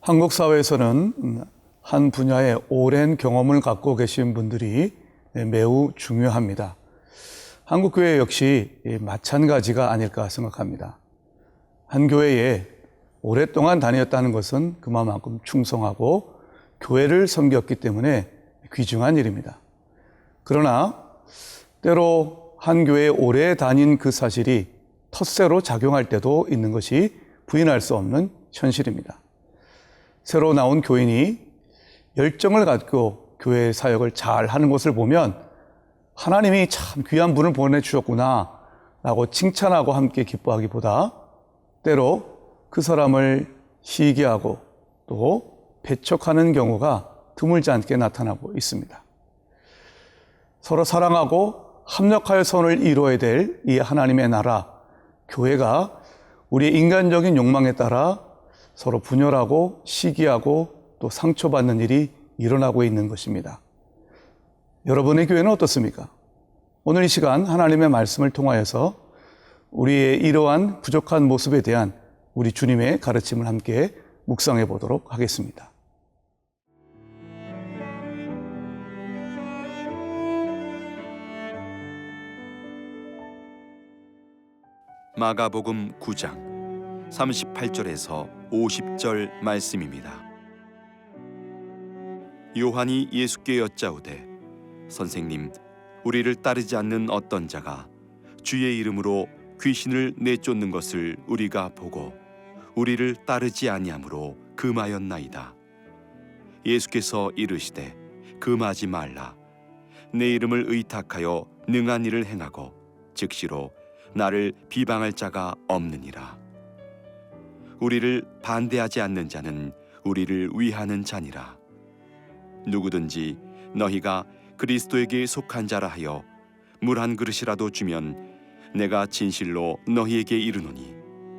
한국 사회에서는 한 분야의 오랜 경험을 갖고 계신 분들이 매우 중요합니다. 한국 교회 역시 마찬가지가 아닐까 생각합니다. 한 교회에 오랫동안 다녔다는 것은 그만큼 충성하고 교회를 섬겼기 때문에 귀중한 일입니다. 그러나 때로 한 교회에 오래 다닌 그 사실이 텃세로 작용할 때도 있는 것이 부인할 수 없는 현실입니다. 새로 나온 교인이 열정을 갖고 교회 사역을 잘 하는 것을 보면 하나님이 참 귀한 분을 보내주셨구나 라고 칭찬하고 함께 기뻐하기보다 때로 그 사람을 시기하고 또 배척하는 경우가 드물지 않게 나타나고 있습니다. 서로 사랑하고 합력하여 선을 이루어야 될 이 하나님의 나라, 교회가 우리의 인간적인 욕망에 따라 서로 분열하고 시기하고 또 상처받는 일이 일어나고 있는 것입니다. 여러분의 교회는 어떻습니까? 오늘 이 시간 하나님의 말씀을 통하여서 우리의 이러한 부족한 모습에 대한 우리 주님의 가르침을 함께 묵상해 보도록 하겠습니다. 마가복음 9장 38절에서 50절 말씀입니다. 요한이 예수께 여짜오되 선생님, 우리를 따르지 않는 어떤 자가 주의 이름으로 귀신을 내쫓는 것을 우리가 보고 우리를 따르지 아니하므로 금하였나이다. 예수께서 이르시되 금하지 말라. 내 이름을 의탁하여 능한 일을 행하고 즉시로 나를 비방할 자가 없느니라. 우리를 반대하지 않는 자는 우리를 위하는 자니라. 누구든지 너희가 그리스도에게 속한 자라 하여 물 한 그릇이라도 주면 내가 진실로 너희에게 이르노니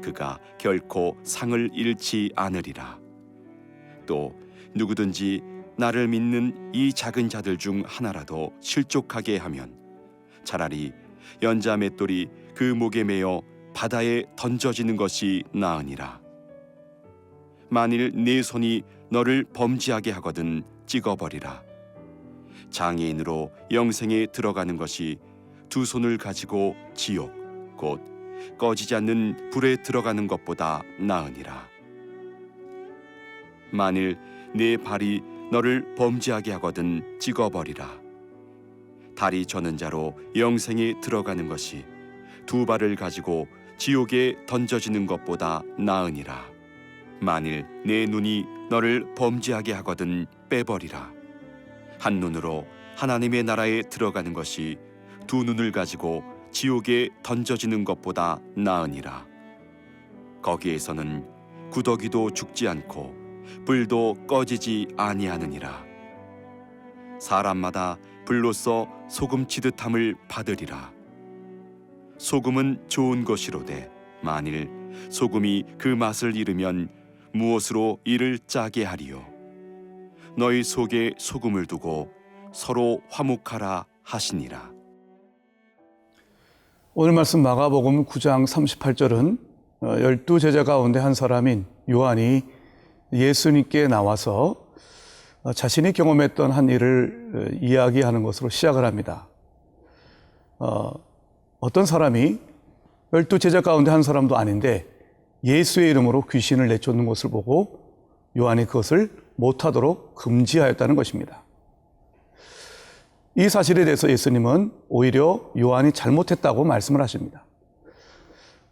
그가 결코 상을 잃지 않으리라. 또 누구든지 나를 믿는 이 작은 자들 중 하나라도 실족하게 하면 차라리 연자 맷돌이 그 목에 매어 바다에 던져지는 것이 나으니라. 만일 네 손이 너를 범죄하게 하거든 찍어버리라. 장애인으로 영생에 들어가는 것이 두 손을 가지고 지옥 곧 꺼지지 않는 불에 들어가는 것보다 나으니라. 만일 네 발이 너를 범죄하게 하거든 찍어버리라. 다리 저는 자로 영생에 들어가는 것이 두 발을 가지고 지옥에 던져지는 것보다 나으니라. 만일 내 눈이 너를 범죄하게 하거든 빼버리라. 한 눈으로 하나님의 나라에 들어가는 것이 두 눈을 가지고 지옥에 던져지는 것보다 나으니라. 거기에서는 구더기도 죽지 않고 불도 꺼지지 아니하느니라. 사람마다 불로써 소금 치듯함을 받으리라. 소금은 좋은 것이로되 만일 소금이 그 맛을 잃으면 무엇으로 이를 짜게 하리요. 너희 속에 소금을 두고 서로 화목하라 하시니라. 오늘 말씀 마가복음 9장 38절은 12제자 가운데 한 사람인 요한이 예수님께 나와서 자신이 경험했던 한 일을 이야기하는 것으로 시작을 합니다. 어떤 사람이 12제자 가운데 한 사람도 아닌데 예수의 이름으로 귀신을 내쫓는 것을 보고 요한이 그것을 못하도록 금지하였다는 것입니다. 이 사실에 대해서 예수님은 오히려 요한이 잘못했다고 말씀을 하십니다.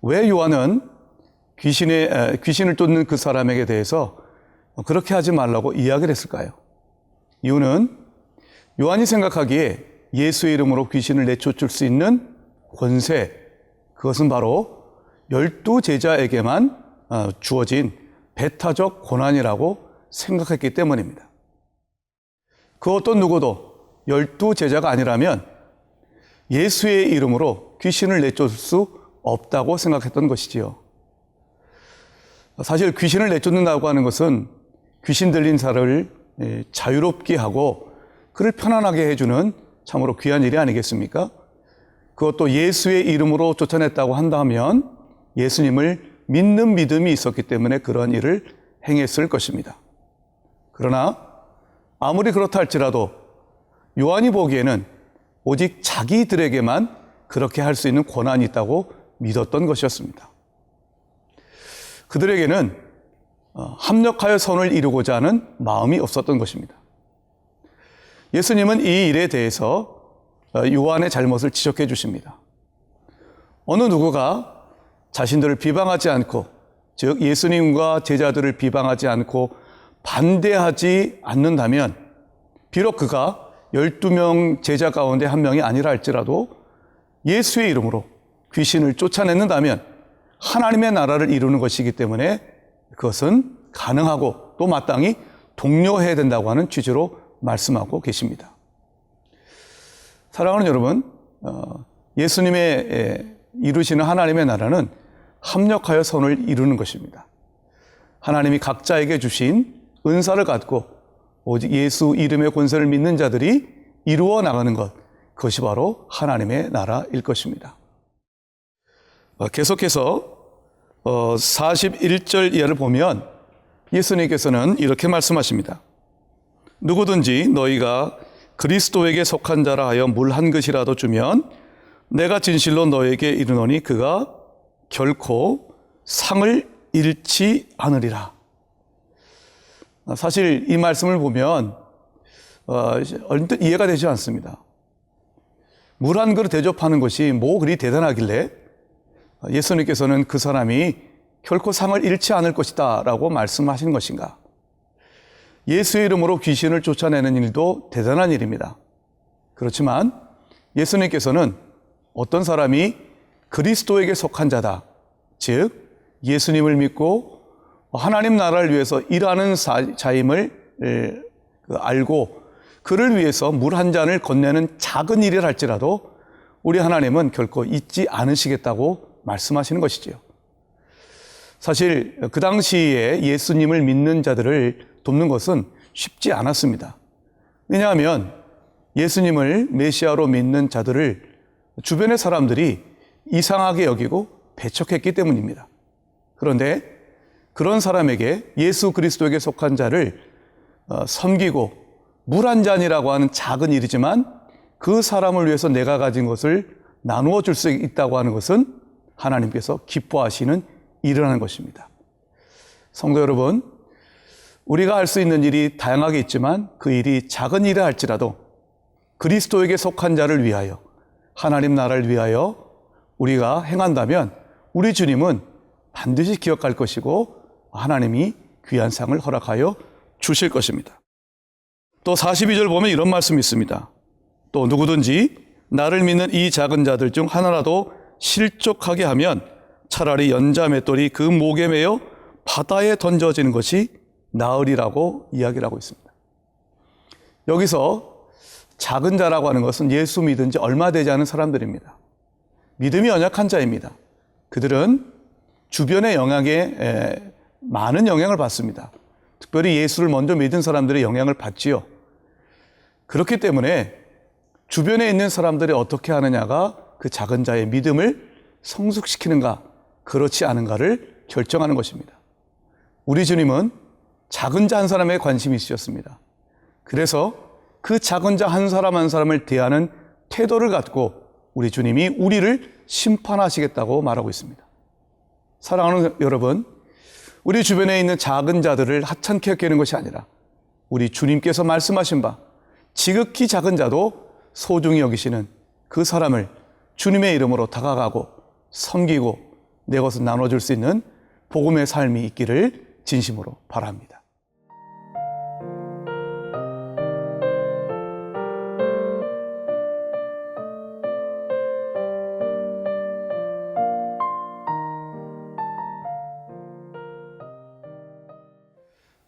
왜 요한은 귀신을 쫓는 그 사람에게 대해서 그렇게 하지 말라고 이야기를 했을까요? 이유는 요한이 생각하기에 예수의 이름으로 귀신을 내쫓을 수 있는 권세, 그것은 바로 12제자에게만 주어진 배타적 권한이라고 생각했기 때문입니다. 그 어떤 누구도 12제자가 아니라면 예수의 이름으로 귀신을 내쫓을 수 없다고 생각했던 것이지요. 사실 귀신을 내쫓는다고 하는 것은 귀신 들린 사람을 자유롭게 하고 그를 편안하게 해주는 참으로 귀한 일이 아니겠습니까? 그것도 예수의 이름으로 쫓아냈다고 한다면 예수님을 믿는 믿음이 있었기 때문에 그런 일을 행했을 것입니다. 그러나 아무리 그렇다 할지라도 요한이 보기에는 오직 자기들에게만 그렇게 할 수 있는 권한이 있다고 믿었던 것이었습니다. 그들에게는 합력하여 선을 이루고자 하는 마음이 없었던 것입니다. 예수님은 이 일에 대해서 요한의 잘못을 지적해 주십니다. 어느 누구가 자신들을 비방하지 않고, 즉 예수님과 제자들을 비방하지 않고 반대하지 않는다면, 비록 그가 12명 제자 가운데 한 명이 아니라 할지라도 예수의 이름으로 귀신을 쫓아냈는다면 하나님의 나라를 이루는 것이기 때문에 그것은 가능하고 또 마땅히 독려해야 된다고 하는 취지로 말씀하고 계십니다. 사랑하는 여러분, 예수님의 이루시는 하나님의 나라는 합력하여 선을 이루는 것입니다. 하나님이 각자에게 주신 은사를 갖고 오직 예수 이름의 권세를 믿는 자들이 이루어 나가는 것, 그것이 바로 하나님의 나라일 것입니다. 계속해서 41절 이하를 보면 예수님께서는 이렇게 말씀하십니다. 누구든지 너희가 그리스도에게 속한 자라 하여 물 한 그릇이라도 주면 내가 진실로 너에게 이르노니 그가 결코 상을 잃지 않으리라. 사실 이 말씀을 보면 얼핏 이해가 되지 않습니다. 물 한 그릇 대접하는 것이 뭐 그리 대단하길래 예수님께서는 그 사람이 결코 상을 잃지 않을 것이다 라고 말씀하신 것인가? 예수의 이름으로 귀신을 쫓아내는 일도 대단한 일입니다. 그렇지만 예수님께서는 어떤 사람이 그리스도에게 속한 자다, 즉 예수님을 믿고 하나님 나라를 위해서 일하는 자임을 알고 그를 위해서 물 한 잔을 건네는 작은 일이라 할지라도 우리 하나님은 결코 잊지 않으시겠다고 말씀하시는 것이지요. 사실 그 당시에 예수님을 믿는 자들을 돕는 것은 쉽지 않았습니다. 왜냐하면 예수님을 메시아로 믿는 자들을 주변의 사람들이 이상하게 여기고 배척했기 때문입니다. 그런데 그런 사람에게 예수 그리스도에게 속한 자를 섬기고 물 한 잔이라고 하는 작은 일이지만 그 사람을 위해서 내가 가진 것을 나누어 줄 수 있다고 하는 것은 하나님께서 기뻐하시는 일이라는 것입니다. 성도 여러분, 우리가 할 수 있는 일이 다양하게 있지만 그 일이 작은 일이라 할지라도 그리스도에게 속한 자를 위하여, 하나님 나라를 위하여 우리가 행한다면 우리 주님은 반드시 기억할 것이고 하나님이 귀한 상을 허락하여 주실 것입니다. 또 42절 보면 이런 말씀이 있습니다. 또 누구든지 나를 믿는 이 작은 자들 중 하나라도 실족하게 하면 차라리 연자 맷돌이 그 목에 매여 바다에 던져지는 것이 나으리라고 이야기를 하고 있습니다. 여기서 작은 자라고 하는 것은 예수 믿은 지 얼마 되지 않은 사람들입니다. 믿음이 연약한 자입니다. 그들은 주변의 영향에 많은 영향을 받습니다. 특별히 예수를 먼저 믿은 사람들의 영향을 받지요. 그렇기 때문에 주변에 있는 사람들이 어떻게 하느냐가 그 작은 자의 믿음을 성숙시키는가, 그렇지 않은가를 결정하는 것입니다. 우리 주님은 작은 자 한 사람에 관심이 있으셨습니다. 그래서 그 작은 자 한 사람 한 사람을 대하는 태도를 갖고 우리 주님이 우리를 심판하시겠다고 말하고 있습니다. 사랑하는 여러분, 우리 주변에 있는 작은 자들을 하찮게 여기는 것이 아니라 우리 주님께서 말씀하신 바 지극히 작은 자도 소중히 여기시는 그 사람을 주님의 이름으로 다가가고 섬기고 내 것을 나눠줄 수 있는 복음의 삶이 있기를 진심으로 바랍니다.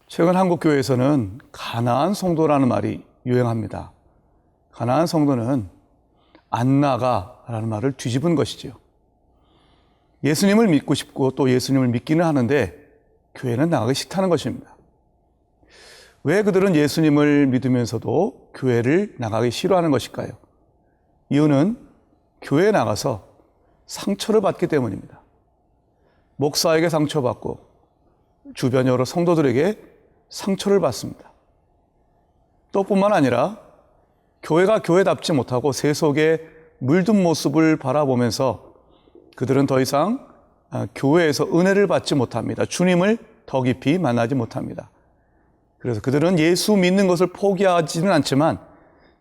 최근 한국 교회에서는 가나안 성도라는 말이 유행합니다. 가나안 성도는 안 나가라는 말을 뒤집은 것이지요. 예수님을 믿고 싶고 또 예수님을 믿기는 하는데 교회는 나가기 싫다는 것입니다. 왜 그들은 예수님을 믿으면서도 교회를 나가기 싫어하는 것일까요? 이유는 교회에 나가서 상처를 받기 때문입니다. 목사에게 상처받고 주변 여러 성도들에게 상처를 받습니다. 또 뿐만 아니라 교회가 교회답지 못하고 세속에 물든 모습을 바라보면서 그들은 더 이상 교회에서 은혜를 받지 못합니다. 주님을 더 깊이 만나지 못합니다. 그래서 그들은 예수 믿는 것을 포기하지는 않지만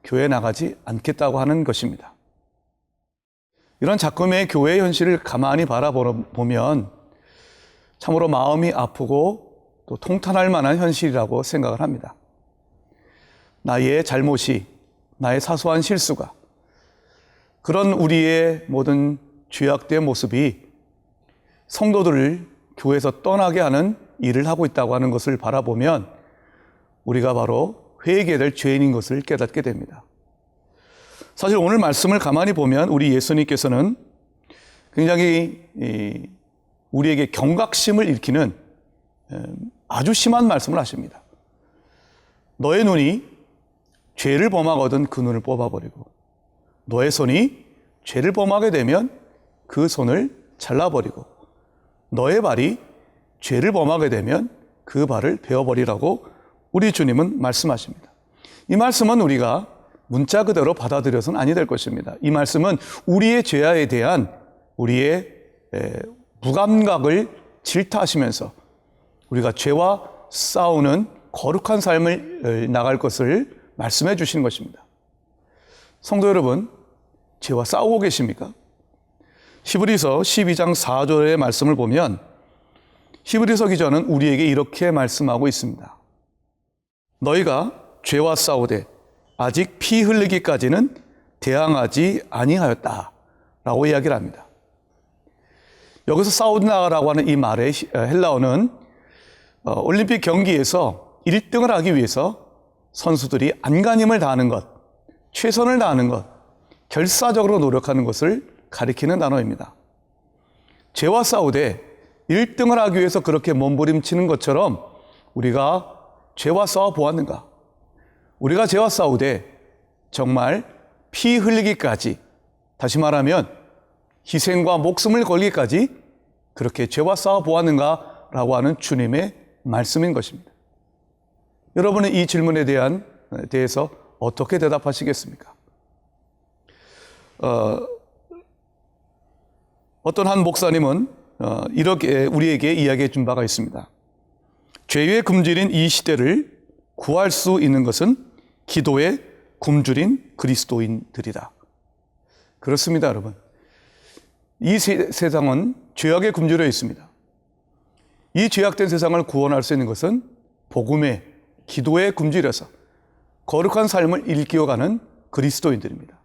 교회에 나가지 않겠다고 하는 것입니다. 이런 작금의 교회의 현실을 가만히 바라보면 참으로 마음이 아프고 또 통탄할 만한 현실이라고 생각을 합니다. 나의 잘못이, 나의 사소한 실수가, 그런 우리의 모든 죄악된 모습이 성도들을 교회에서 떠나게 하는 일을 하고 있다고 하는 것을 바라보면 우리가 바로 회개해야 될 죄인인 것을 깨닫게 됩니다. 사실 오늘 말씀을 가만히 보면 우리 예수님께서는 굉장히 우리에게 경각심을 일으키는 아주 심한 말씀을 하십니다. 너의 눈이 죄를 범하거든 그 눈을 뽑아버리고, 너의 손이 죄를 범하게 되면 그 손을 잘라버리고, 너의 발이 죄를 범하게 되면 그 발을 베어버리라고 우리 주님은 말씀하십니다. 이 말씀은 우리가 문자 그대로 받아들여서는 아니 될 것입니다. 이 말씀은 우리의 죄에 대한 우리의 무감각을 질타하시면서 우리가 죄와 싸우는 거룩한 삶을 나갈 것을 말씀해 주시는 것입니다. 성도 여러분, 죄와 싸우고 계십니까? 히브리서 12장 4절의 말씀을 보면 히브리서 기자는 우리에게 이렇게 말씀하고 있습니다. 너희가 죄와 싸우되 아직 피 흘리기까지는 대항하지 아니하였다 라고 이야기를 합니다. 여기서 싸우다라고 하는 이 말의 헬라어는 올림픽 경기에서 1등을 하기 위해서 선수들이 안간힘을 다하는 것, 최선을 다하는 것, 결사적으로 노력하는 것을 가리키는 단어입니다. 죄와 싸우되 1등을 하기 위해서 그렇게 몸부림치는 것처럼 우리가 죄와 싸워 보았는가? 우리가 죄와 싸우되 정말 피 흘리기까지, 다시 말하면 희생과 목숨을 걸기까지 그렇게 죄와 싸워 보았는가? 라고 하는 주님의 말씀인 것입니다. 여러분은 이 질문에 대해서 어떻게 대답하시겠습니까? 어떤 한 목사님은 이렇게 우리에게 이야기해 준 바가 있습니다. 죄의 굶주린 이 시대를 구할 수 있는 것은 기도의 굶주린 그리스도인들이다. 그렇습니다, 여러분. 이 세상은 죄악에 굶주려 있습니다. 이 죄악된 세상을 구원할 수 있는 것은 복음의 기도에 굶주려서 거룩한 삶을 일깨워가는 그리스도인들입니다.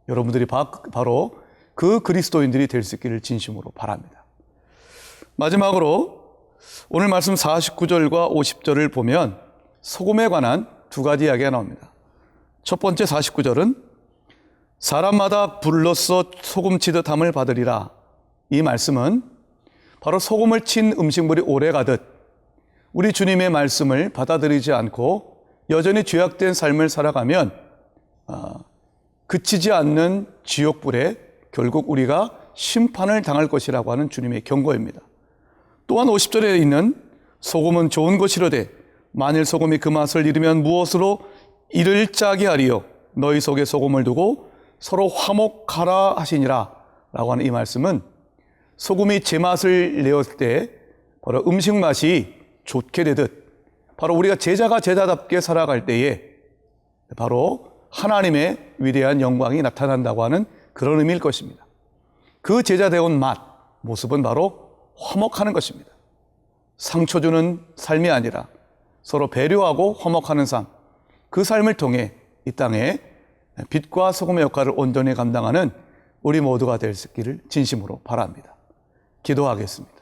여러분들이 바로 그 그리스도인들이 될 수 있기를 진심으로 바랍니다. 마지막으로 오늘 말씀 49절과 50절을 보면 소금에 관한 두 가지 이야기가 나옵니다. 첫 번째 49절은 사람마다 불로써 소금 치듯 함을 받으리라. 이 말씀은 바로 소금을 친 음식물이 오래 가듯 우리 주님의 말씀을 받아들이지 않고 여전히 죄악된 삶을 살아가면 그치지 않는 지옥불에 결국 우리가 심판을 당할 것이라고 하는 주님의 경고입니다. 또한 50절에 있는 소금은 좋은 것이로되 만일 소금이 그 맛을 잃으면 무엇으로 이를 짜게 하리요? 너희 속에 소금을 두고 서로 화목하라 하시니라 라고 하는 이 말씀은 소금이 제맛을 내었을 때 바로 음식 맛이 좋게 되듯 바로 우리가 제자가 제자답게 살아갈 때에 바로 하나님의 위대한 영광이 나타난다고 하는 그런 의미일 것입니다. 그 제자다운 맛, 모습은 바로 화목하는 것입니다. 상처 주는 삶이 아니라 서로 배려하고 화목하는 삶, 그 삶을 통해 이 땅에 빛과 소금의 역할을 온전히 감당하는 우리 모두가 될 수 있기를 진심으로 바랍니다. 기도하겠습니다.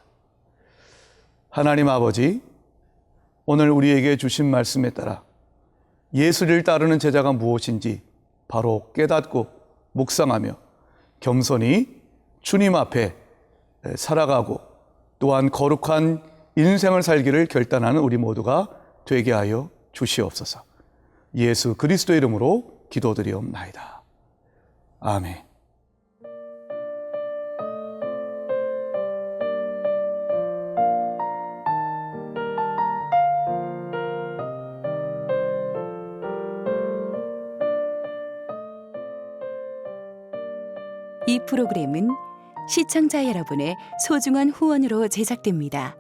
하나님 아버지, 오늘 우리에게 주신 말씀에 따라 예수를 따르는 제자가 무엇인지 바로 깨닫고 묵상하며 겸손히 주님 앞에 살아가고 또한 거룩한 인생을 살기를 결단하는 우리 모두가 되게 하여 주시옵소서. 예수 그리스도의 이름으로 기도드리옵나이다. 아멘. 이 프로그램은 시청자 여러분의 소중한 후원으로 제작됩니다.